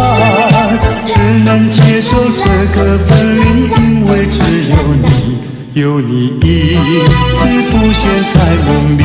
只能接受这个分离，因为只有你，有你一次浮现在梦里。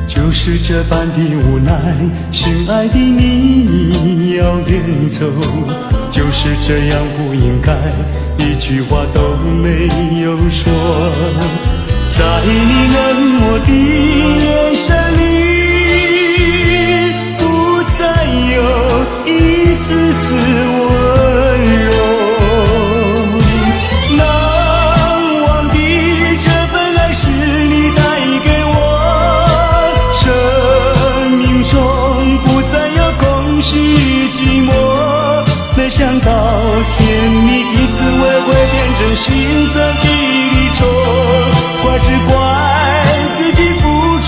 就是这般的无奈，深爱的你要远走，就是这样不应该，一句话都没有说。在你冷漠的眼神里，不再有一丝丝温柔。难忘的这份爱是你带给我，生命中不再有空虚寂寞。没想到甜蜜的滋味会变成心酸的离愁，怪只怪自己付出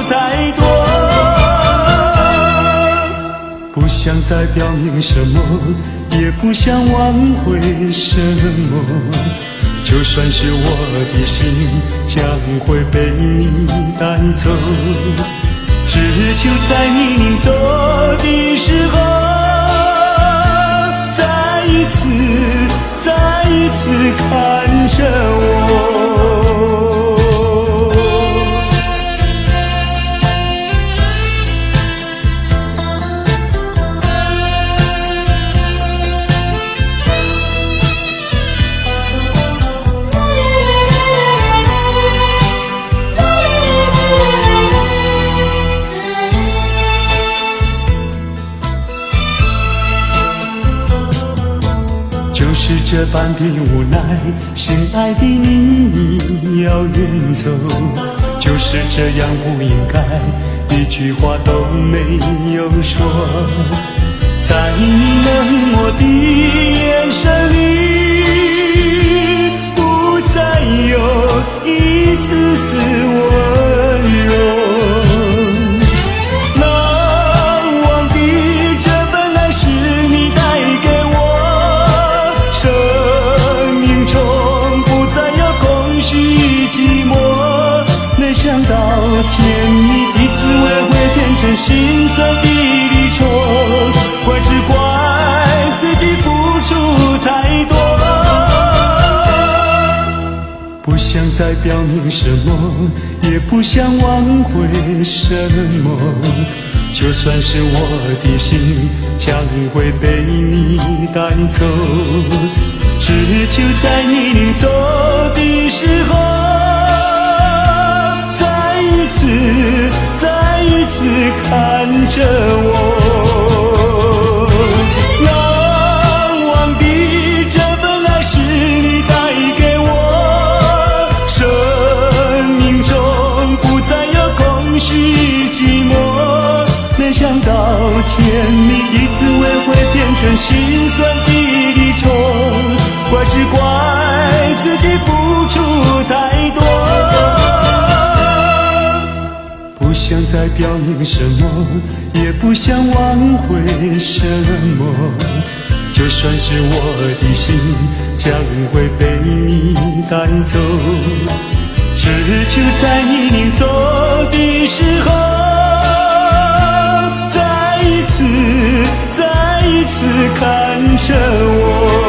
太多。不想再表明什么，也不想挽回什么，就算是我的心将会被你带走，只求在你临走的时候，再一次看着我。就是这般的无奈，心爱的你要远走，就是这样不应该，一句话都没有说。在你冷漠的眼神里，不再有一丝丝温柔。难忘的这份爱是你带给我，生命中不再有空虚寂寞。没想到甜蜜的滋味会变成心酸的离愁，怪只怪自己付出太多。不想再表明什么，也不想挽回什么，就算是我的心将会被你带走，只求在你临走的时候，再一次看着我。难忘的这份爱是你带给我，生命中不再有空虚寂寞。没想到甜蜜的滋味会变成心酸的离愁，怪只怪自己付出太多。不想再表明什么，也不想挽回什么，就算是我的心将会被你带走，只求在你临走的时候，再一次看着我。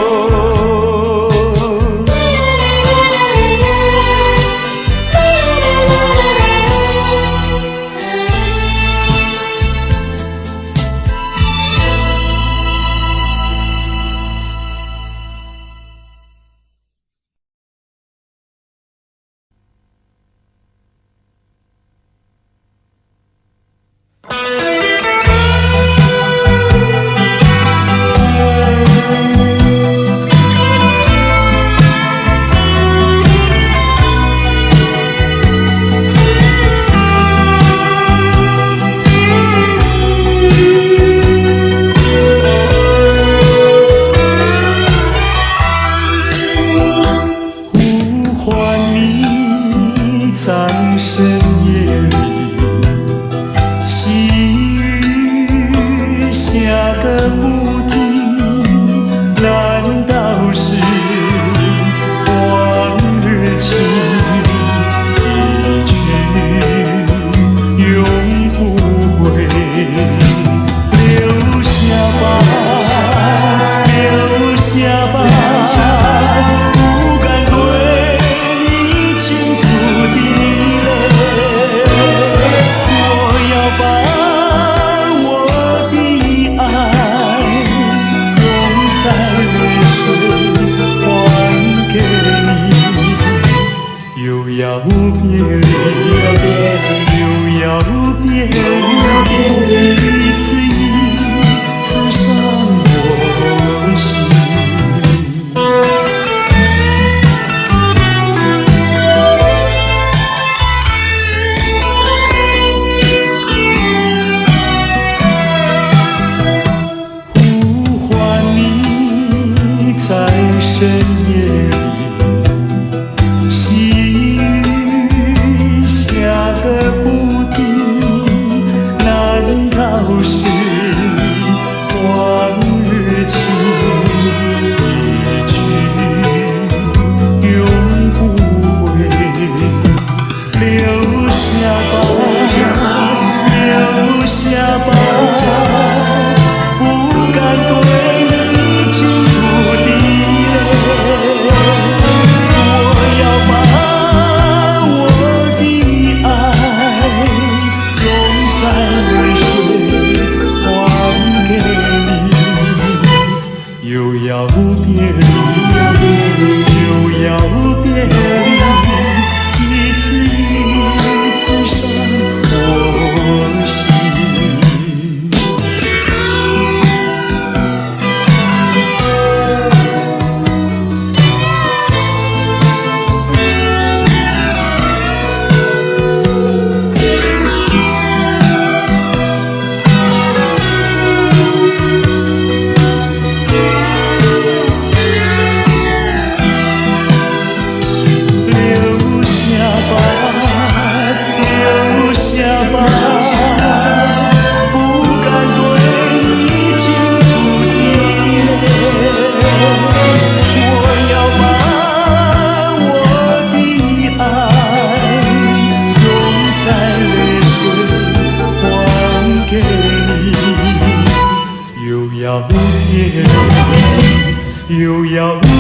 又要变，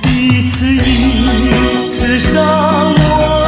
一次一次伤我。